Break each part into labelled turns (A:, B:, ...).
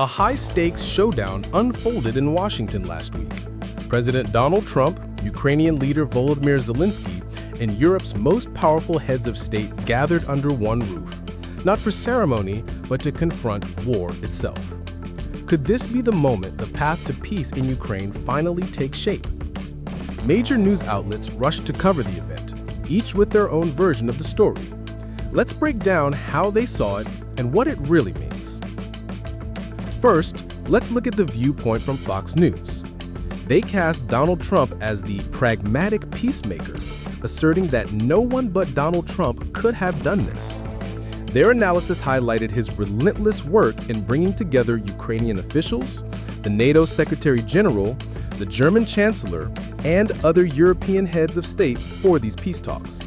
A: A high-stakes showdown unfolded in Washington last week. President Donald Trump, Ukrainian leader Volodymyr Zelenskyy, and Europe's most powerful heads of state gathered under one roof, not for ceremony, but to confront war itself. Could this be the moment the path to peace in Ukraine finally takes shape? Major news outlets rushed to cover the event, each with their own version of the story. Let's break down how they saw it and what it really means. First, let's look at the viewpoint from Fox News. They cast Donald Trump as the pragmatic peacemaker, asserting that no one but Donald Trump could have done this. Their analysis highlighted his relentless work in bringing together Ukrainian officials, the NATO Secretary General, the German Chancellor, and other European heads of state for these peace talks.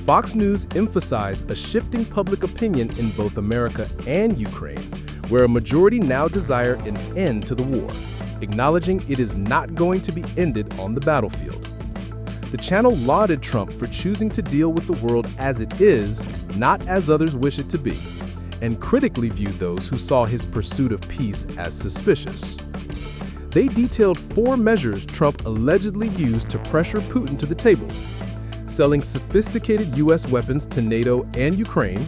A: Fox News emphasized a shifting public opinion in both America and Ukraine, where a majority now desire an end to the war, acknowledging it is not going to be ended on the battlefield. The channel lauded Trump for choosing to deal with the world as it is, not as others wish it to be, and critically viewed those who saw his pursuit of peace as suspicious. They detailed 4 measures Trump allegedly used to pressure Putin to the table: selling sophisticated U.S. weapons to NATO and Ukraine,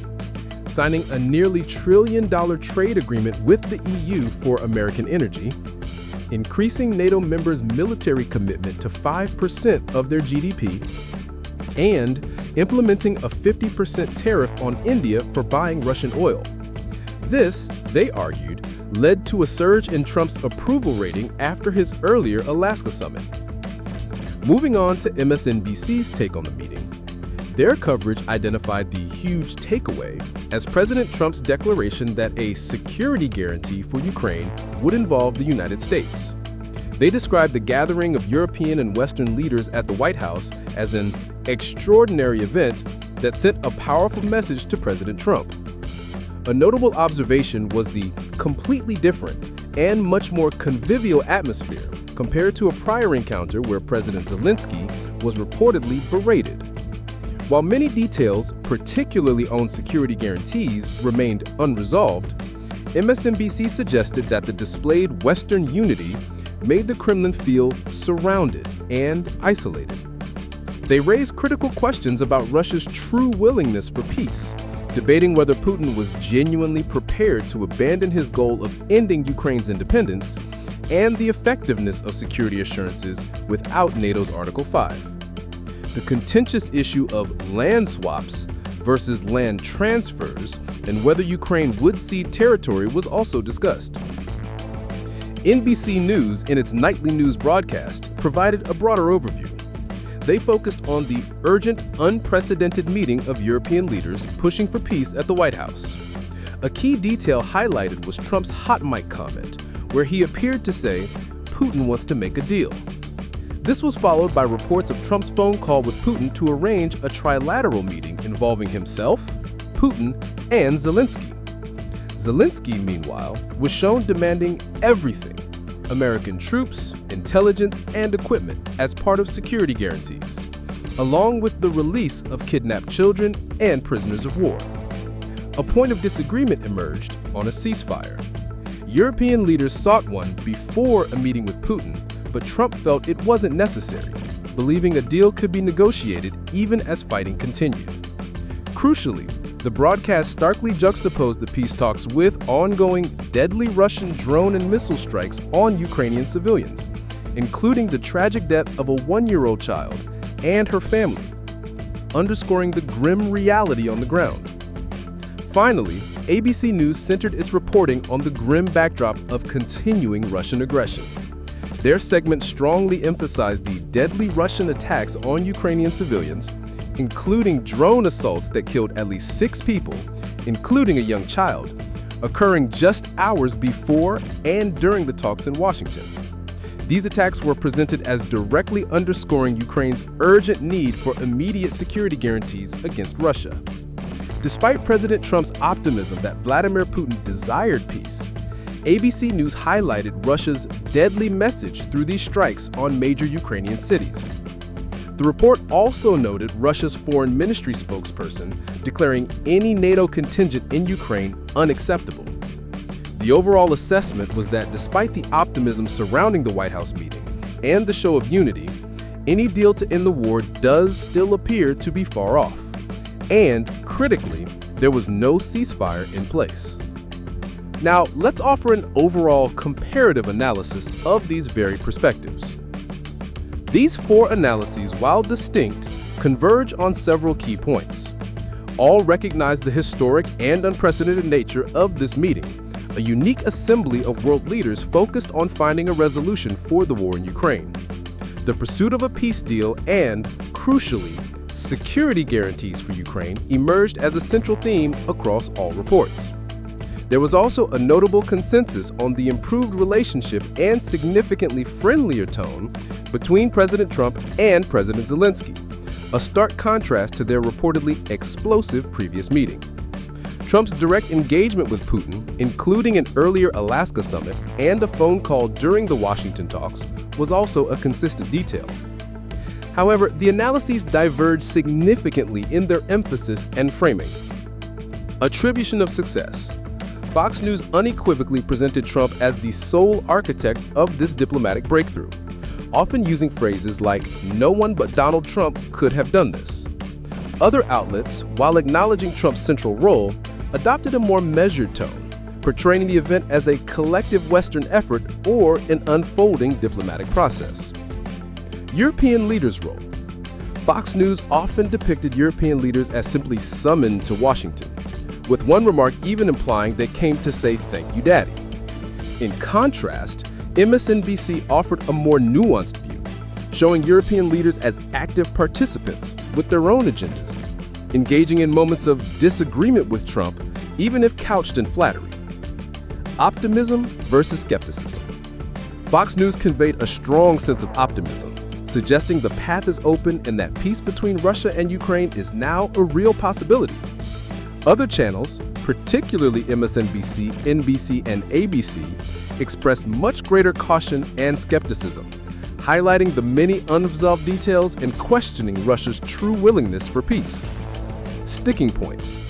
A: signing a nearly $1 trillion trade agreement with the EU for American energy, increasing NATO members' military commitment to 5% of their GDP, and implementing a 50% tariff on India for buying Russian oil. This, they argued, led to a surge in Trump's approval rating after his earlier Alaska summit. Moving on to MSNBC's take on the meeting. Their coverage identified the huge takeaway as President Trump's declaration that a security guarantee for Ukraine would involve the United States. They described the gathering of European and Western leaders at the White House as an extraordinary event that sent a powerful message to President Trump. A notable observation was the completely different and much more convivial atmosphere compared to a prior encounter where President Zelensky was reportedly berated. While many details, particularly on security guarantees, remained unresolved, MSNBC suggested that the displayed Western unity made the Kremlin feel surrounded and isolated. They raised critical questions about Russia's true willingness for peace, debating whether Putin was genuinely prepared to abandon his goal of ending Ukraine's independence and the effectiveness of security assurances without NATO's Article 5. The contentious issue of land swaps versus land transfers and whether Ukraine would cede territory was also discussed. NBC News, in its nightly news broadcast, provided a broader overview. They focused on the urgent, unprecedented meeting of European leaders pushing for peace at the White House. A key detail highlighted was Trump's hot mic comment, where he appeared to say, "Putin wants to make a deal." This was followed by reports of Trump's phone call with Putin to arrange a trilateral meeting involving himself, Putin, and Zelensky. Zelensky, meanwhile, was shown demanding everything: American troops, intelligence, and equipment as part of security guarantees, along with the release of kidnapped children and prisoners of war. A point of disagreement emerged on a ceasefire. European leaders sought one before a meeting with Putin, but Trump felt it wasn't necessary, believing a deal could be negotiated even as fighting continued. Crucially, the broadcast starkly juxtaposed the peace talks with ongoing deadly Russian drone and missile strikes on Ukrainian civilians, including the tragic death of a 1-year-old child and her family, underscoring the grim reality on the ground. Finally, ABC News centered its reporting on the grim backdrop of continuing Russian aggression. Their segment strongly emphasized the deadly Russian attacks on Ukrainian civilians, including drone assaults that killed at least 6 people, including a young child, occurring just hours before and during the talks in Washington. These attacks were presented as directly underscoring Ukraine's urgent need for immediate security guarantees against Russia. Despite President Trump's optimism that Vladimir Putin desired peace, ABC News highlighted Russia's deadly message through these strikes on major Ukrainian cities. The report also noted Russia's foreign ministry spokesperson declaring any NATO contingent in Ukraine unacceptable. The The overall assessment was that despite the optimism surrounding the White House meeting and the show of unity, any deal to end the war does still appear to be far off. And, critically, there was no ceasefire in place. Now, let's offer an overall comparative analysis of these varied perspectives. These four analyses, while distinct, converge on several key points. All recognize the historic and unprecedented nature of this meeting, a unique assembly of world leaders focused on finding a resolution for the war in Ukraine. The pursuit of a peace deal and, crucially, security guarantees for Ukraine emerged as a central theme across all reports. There was also a notable consensus on the improved relationship and significantly friendlier tone between President Trump and President Zelensky, a stark contrast to their reportedly explosive previous meeting. Trump's direct engagement with Putin, including an earlier Alaska summit and a phone call during the Washington talks, was also a consistent detail. However, the analyses diverged significantly in their emphasis and framing. Attribution of success. Fox News unequivocally presented Trump as the sole architect of this diplomatic breakthrough, often using phrases like, "No one but Donald Trump could have done this." Other outlets, while acknowledging Trump's central role, adopted a more measured tone, portraying the event as a collective Western effort or an unfolding diplomatic process. European leaders' role. Fox News often depicted European leaders as simply summoned to Washington, with one remark even implying they came to say "thank you, Daddy." In contrast, MSNBC offered a more nuanced view, showing European leaders as active participants with their own agendas, engaging in moments of disagreement with Trump, even if couched in flattery. Optimism versus skepticism. Fox News conveyed a strong sense of optimism, suggesting the path is open and that peace between Russia and Ukraine is now a real possibility. Other channels, particularly MSNBC, NBC, and ABC, expressed much greater caution and skepticism, highlighting the many unresolved details and questioning Russia's true willingness for peace. Sticking points.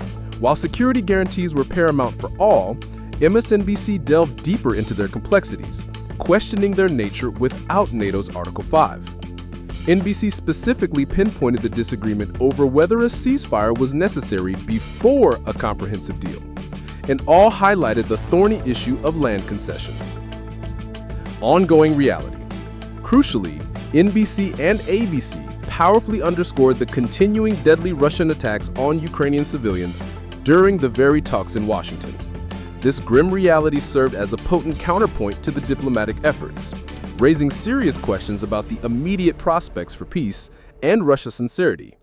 A: While security guarantees were paramount for all, MSNBC delved deeper into their complexities, questioning their nature without NATO's Article 5. NBC specifically pinpointed the disagreement over whether a ceasefire was necessary before a comprehensive deal, and all highlighted the thorny issue of land concessions. Ongoing reality. Crucially, NBC and ABC powerfully underscored the continuing deadly Russian attacks on Ukrainian civilians during the very talks in Washington. This grim reality served as a potent counterpoint to the diplomatic efforts, raising serious questions about the immediate prospects for peace and Russia's sincerity.